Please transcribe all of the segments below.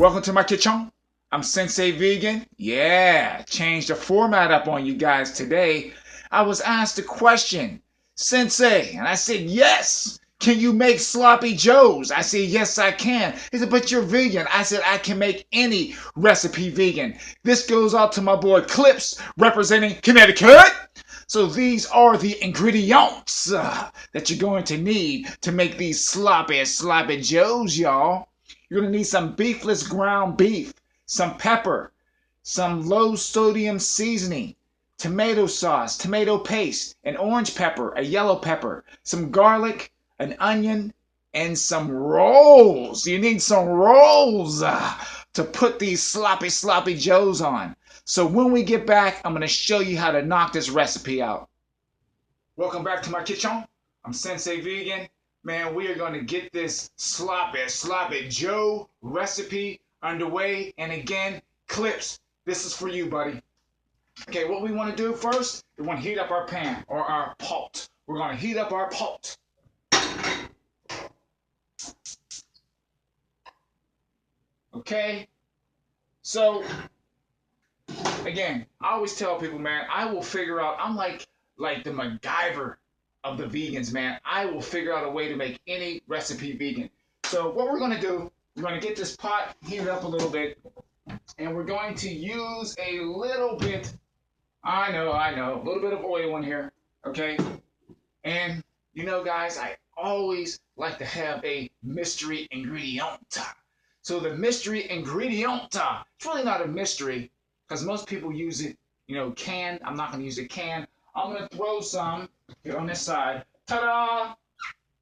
Welcome to my kitchen. I'm Sensei Vegan. Yeah, changed the format up on you guys today. I was asked a question, Sensei, and I said yes. Can you make sloppy joes? I said yes, I can. He said, but you're vegan. I said I can make any recipe vegan. This goes out to my boy Clips, representing Connecticut. So these are the ingredients that you're going to need to make these sloppy joes, y'all. You're going to need some beefless ground beef, some pepper, some low sodium seasoning, tomato sauce, tomato paste, an orange pepper, a yellow pepper, some garlic, an onion, and some rolls. You need some rolls to put these sloppy joes on. So when we get back, I'm going to show you how to knock this recipe out. Welcome back to my kitchen. I'm Sensei Vegan. Man, we are going to get this sloppy joe recipe underway. And again, Clips, this is for you, buddy. Okay, what we want to do first, we want to heat up our pan or our pot. We're going to heat up our pot. Okay, so again, I always tell people, man, I will figure out, I'm like the MacGyver of the vegans, man. I will figure out a way to make any recipe vegan. So what we're going to do, we're going to get this pot heated up a little bit, and we're going to use a little bit, I know, a little bit of oil in here, okay? And you know, guys, I always like to have a mystery ingredient. So the mystery ingredient, it's really not a mystery because most people use it, you know, canned. I'm not going to use a can. I'm going to throw some here on this side. Ta-da!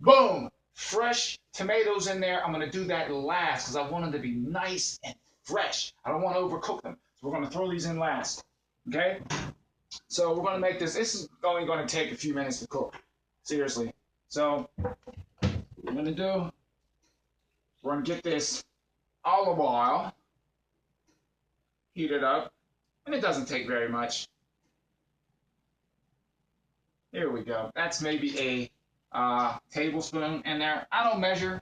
Boom! Fresh tomatoes in there. I'm going to do that last because I want them to be nice and fresh. I don't want to overcook them. So we're going to throw these in last. Okay? So we're going to make this. This is only going to take a few minutes to cook. Seriously. So what we're going to do, we're going to get this olive oil heated up. And it doesn't take very much. Here we go. That's maybe a tablespoon in there. I don't measure.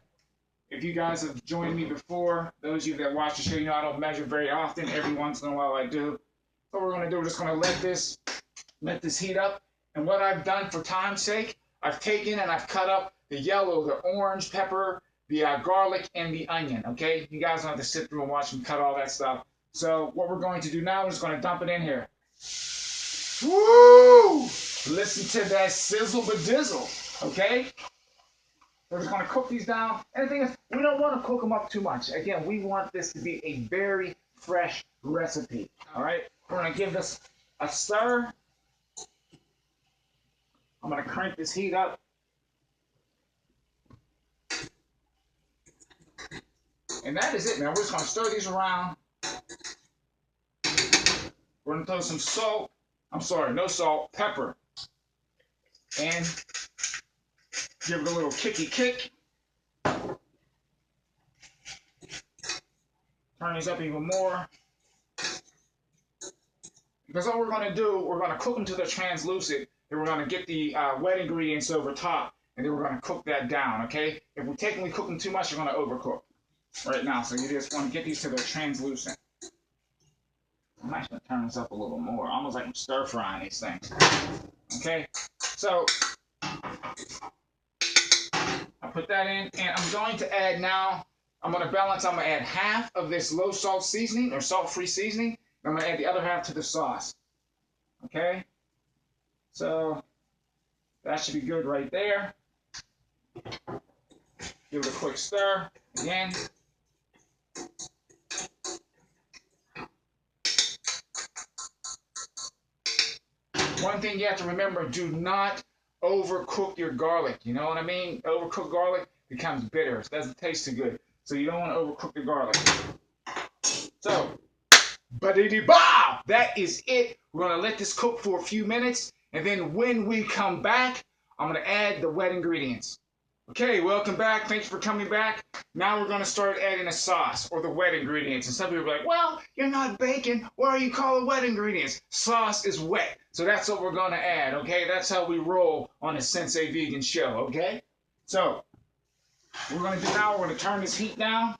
If you guys have joined me before, those of you that watch the show, you know I don't measure very often. Every once in a while I do. So what we're going to do, we're just going to let this heat up. And what I've done for time's sake, I've taken and I've cut up the yellow, the orange pepper, the garlic, and the onion. Okay? You guys don't have to sit through and watch me cut all that stuff. So what we're going to do now is just going to dump it in here. Woo! Listen to that sizzle badizzle, okay? We're just going to cook these down. And the thing is, we don't want to cook them up too much. Again, we want this to be a very fresh recipe, all right? We're going to give this a stir. I'm going to crank this heat up. And that is it, man. We're just going to stir these around. We're going to throw some salt. I'm sorry, no salt, pepper. And give it a little kick. Turn these up even more. Because all we're going to do, we're going to cook them till they're translucent. Then we're going to get the wet ingredients over top. And then we're going to cook that down, okay? If we cook them too much, you're going to overcook right now. So you just want to get these till they're translucent. I'm actually going to turn this up a little more. Almost like I'm stir frying these things. Okay? So I put that in, and I'm going to add now, I'm going to balance, I'm going to add half of this low salt seasoning, or salt-free seasoning, and I'm going to add the other half to the sauce. Okay? So that should be good right there. Give it a quick stir again. One thing you have to remember, do not overcook your garlic. You know what I mean? Overcooked garlic becomes bitter. It doesn't taste too good. So you don't want to overcook your garlic. So, ba-dee-dee-bah! That is it. We're going to let this cook for a few minutes. And then when we come back, I'm going to add the wet ingredients. Okay, welcome back. Thanks for coming back. Now we're going to start adding a sauce or the wet ingredients. And some people are like, well, you're not baking. Why do you call it wet ingredients? Sauce is wet. So that's what we're going to add, okay? That's how we roll on the Sensei Vegan show, okay? So, we're going to do now, we're going to turn this heat down.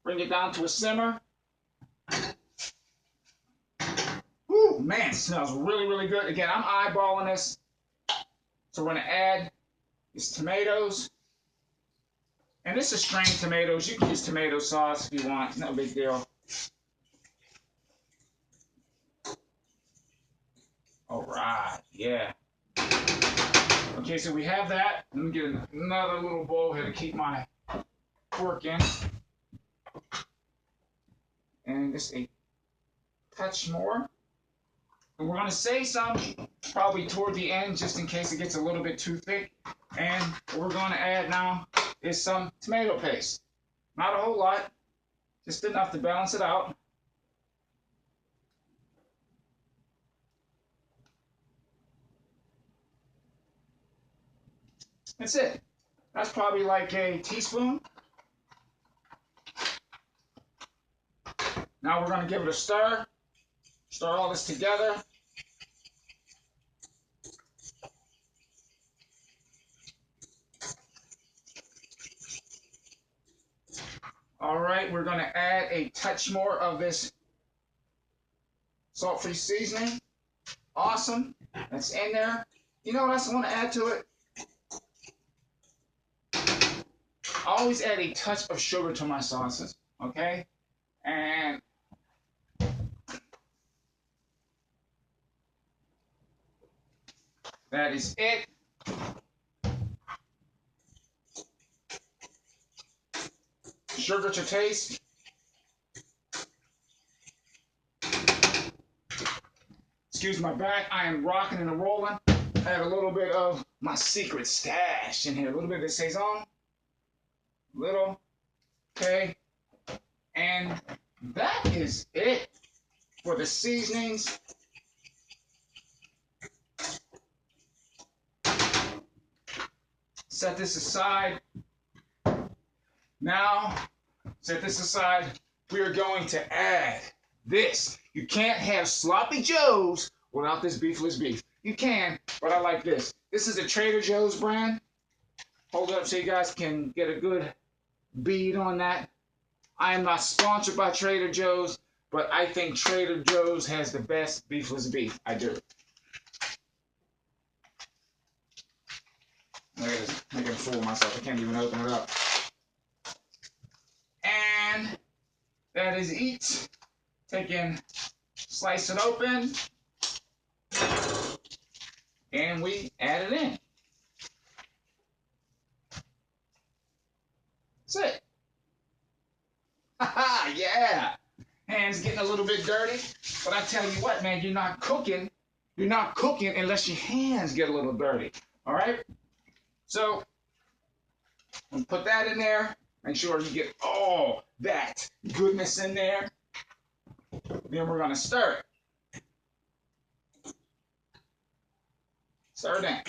Bring it down to a simmer. Woo, man, it smells really, really good. Again, I'm eyeballing this. So we're going to add these tomatoes. And this is strained tomatoes. You can use tomato sauce if you want. No big deal. All right, yeah. Okay, so we have that. Let me get another little bowl here to keep my pork in. And just a touch more. And we're going to save some probably toward the end just in case it gets a little bit too thick. And what we're going to add now is some tomato paste. Not a whole lot, just enough to balance it out. That's it. That's probably like a teaspoon. Now we're going to give it a stir. Stir all this together. All right, we're going to add a touch more of this salt-free seasoning. Awesome. That's in there. You know what else I want to add to it? I always add a touch of sugar to my sauces, okay? And that is it. Sugar to taste. Excuse my back. I am rocking and rolling. I have a little bit of my secret stash in here. A little bit of Saison. Little. Okay. And that is it for the seasonings. Set this aside. Now, set this aside. We are going to add this. You can't have sloppy joes without this beefless beef. You can, but I like this. This is a Trader Joe's brand. Hold it up so you guys can get a good bead on that. I am not sponsored by Trader Joe's, but I think Trader Joe's has the best beefless beef. I do. Look at this. I'm making a fool of myself. I can't even open it up. And that is it. Slice it open. And we add it in. That's it. Haha, yeah. Hands getting a little bit dirty. But I tell you what, man, you're not cooking. You're not cooking unless your hands get a little dirty. All right? So, I'm put that in there. Make sure you get all that goodness in there. Then we're going to stir it. Stir it in.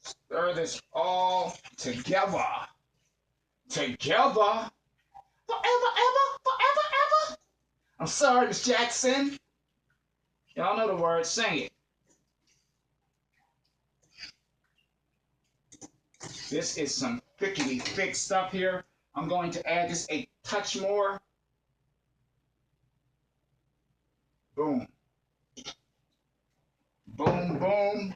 Stir this all together. Together. Forever, ever, forever, ever. I'm sorry, Miss Jackson. Y'all know the words. Sing it. This is some thickety thick stuff here. I'm going to add just a touch more. Boom. Boom, boom.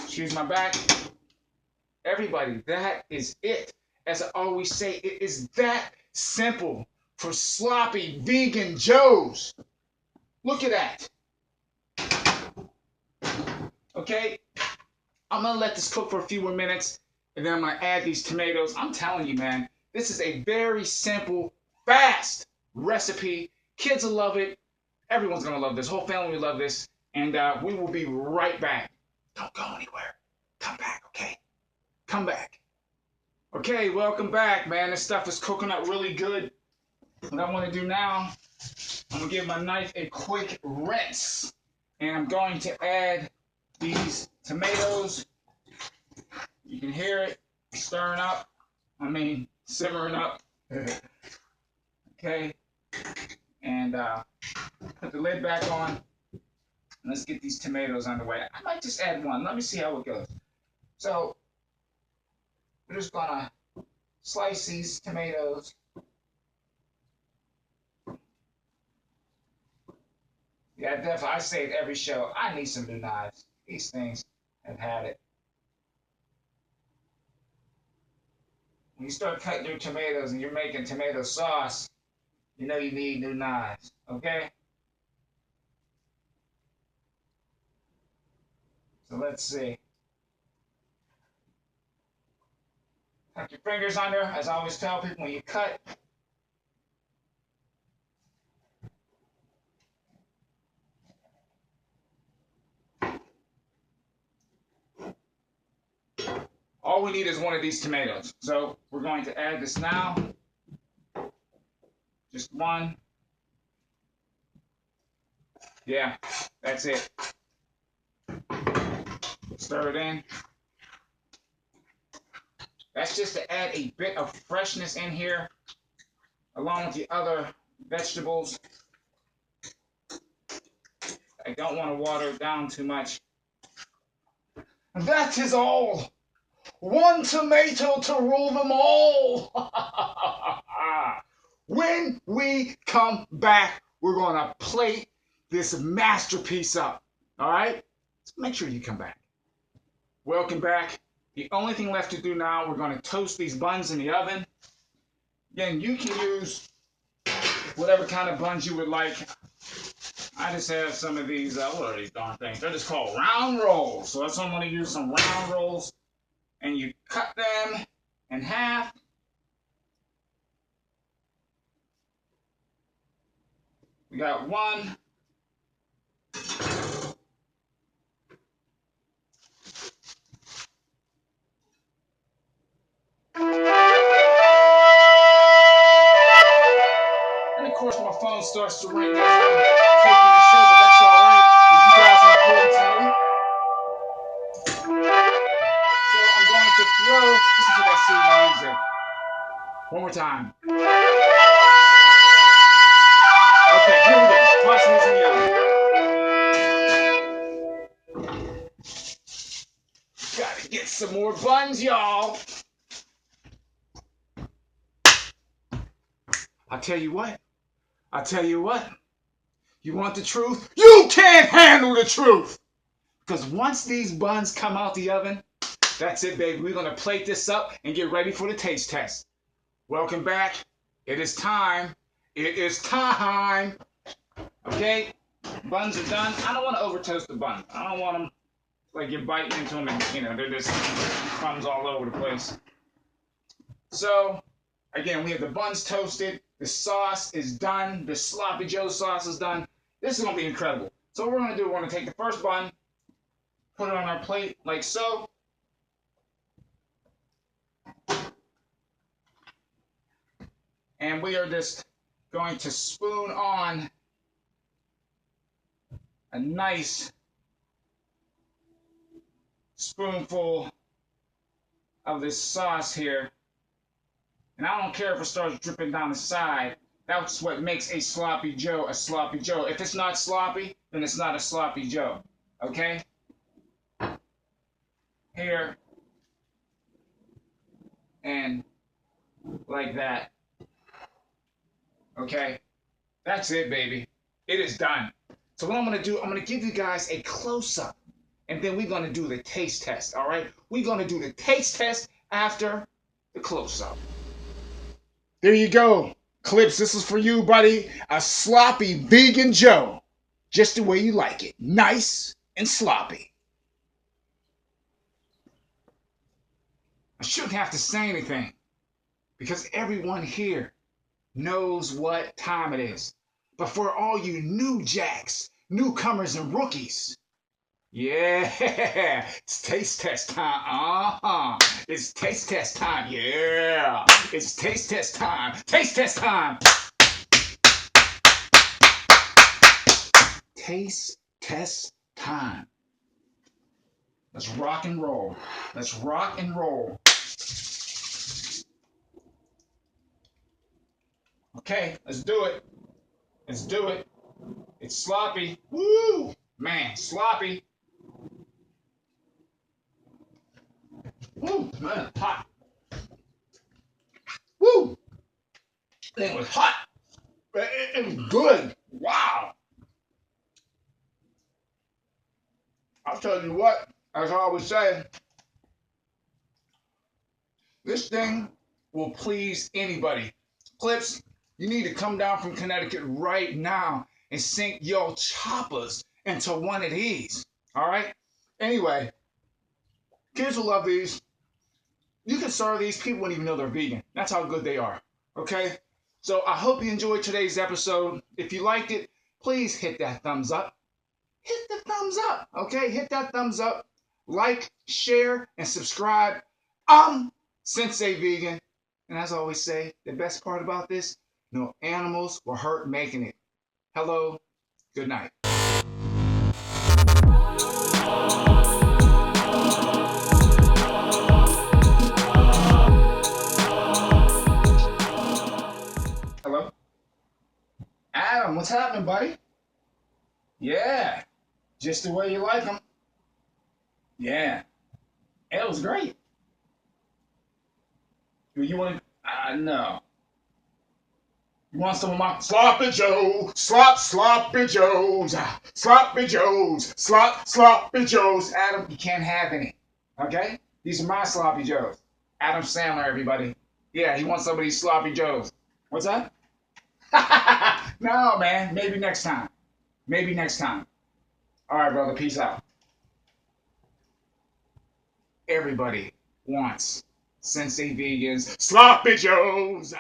Excuse my back. Everybody, that is it. As I always say, it is that simple for sloppy vegan Joes. Look at that. Okay, I'm gonna let this cook for a few more minutes, and then I'm gonna add these tomatoes. I'm telling you, man, this is a very simple, fast recipe. Kids will love it. Everyone's gonna love this. Whole family will love this. And we will be right back. Don't go anywhere. Come back, okay? Come back. Okay, welcome back, man. This stuff is cooking up really good. What I want to do now, I'm going to give my knife a quick rinse. And I'm going to add these tomatoes. You can hear it stirring up. Simmering up. Okay. And put the lid back on. And let's get these tomatoes underway. I might just add one. Let me see how it goes. So we're just gonna slice these tomatoes. Yeah, definitely. I say it every show. I need some new knives. These things have had it. When you start cutting your tomatoes and you're making tomato sauce, you know you need new knives. Okay? So let's see. Tuck your fingers under. As I always tell people, when you cut, all we need is one of these tomatoes. So we're going to add this now. Just one. Yeah, that's it. Stir it in. That's just to add a bit of freshness in here, along with the other vegetables. I don't want to water it down too much. That is all. One tomato to rule them all. When we come back, we're going to plate this masterpiece up. All right? So make sure you come back. Welcome back. The only thing left to do now, we're going to toast these buns in the oven. Again, you can use whatever kind of buns you would like. I just have some of these, what are these darn things? They're just called round rolls. So that's why I'm going to use some round rolls. And you cut them in half. We got one. And of course, my phone starts to ring as I'm taking the show, but that's all right, because you guys are important to me. So I'm going to throw, listen to that soothing music. One more time. Okay, here we go. Toss these in the oven. Gotta get some more buns, y'all. I'll tell you what. You want the truth? You can't handle the truth. Because once these buns come out the oven, that's it, baby. We're going to plate this up and get ready for the taste test. Welcome back. It is time. Okay? Buns are done. I don't want to over toast the bun. I don't want them like you're biting into them and, they're just crumbs all over the place. So, again, we have the buns toasted. The sauce is done. The Sloppy Joe sauce is done. This is going to be incredible. So what we're going to do, we're going to take the first bun, put it on our plate like so. And we are just going to spoon on a nice spoonful of this sauce here. And I don't care if it starts dripping down the side. That's what makes a Sloppy Joe a Sloppy Joe. If it's not sloppy, then it's not a Sloppy Joe. Okay? Here. And like that. Okay? That's it, baby. It is done. So what I'm going to do, I'm going to give you guys a close-up. And then we're going to do the taste test, all right? We're going to do the taste test after the close-up. There you go. Clips, this is for you, buddy. A sloppy vegan Joe. Just the way you like it. Nice and sloppy. I shouldn't have to say anything because everyone here knows what time it is. But for all you new jacks, newcomers, and rookies, yeah, it's taste test time. It's taste test time. Yeah, it's taste test time. Taste test time. Taste test time. Let's rock and roll. Let's rock and roll. Okay, let's do it. Let's do it. It's sloppy. Woo! Man, sloppy. Woo, man, hot. Woo! It was hot. It was good. Wow. I'll tell you what, as I always say, this thing will please anybody. Clips, you need to come down from Connecticut right now and sink your choppers into one of these. All right? Anyway, kids will love these. You can serve these, people wouldn't even know they're vegan. That's how good they are. Okay? So I hope you enjoyed today's episode. If you liked it, please hit that thumbs up. Hit the thumbs up. Okay? Hit that thumbs up. Like, share, and subscribe. I'm Sensei Vegan. And as I always say, the best part about this, no animals were hurt making it. Hello, good night. Hello? Adam, what's happening, buddy? Yeah, just the way you like them. Yeah, it was great. You want? No. You want some of my sloppy Joe, sloppy Joes, sloppy Joes, sloppy Joes. Adam, you can't have any. Okay? These are my sloppy Joes. Adam Sandler, everybody. Yeah, he wants some of these sloppy Joes. What's that? No, man. Maybe next time. Maybe next time. All right, brother. Peace out. Everybody wants Sensei Vegan's sloppy Joes.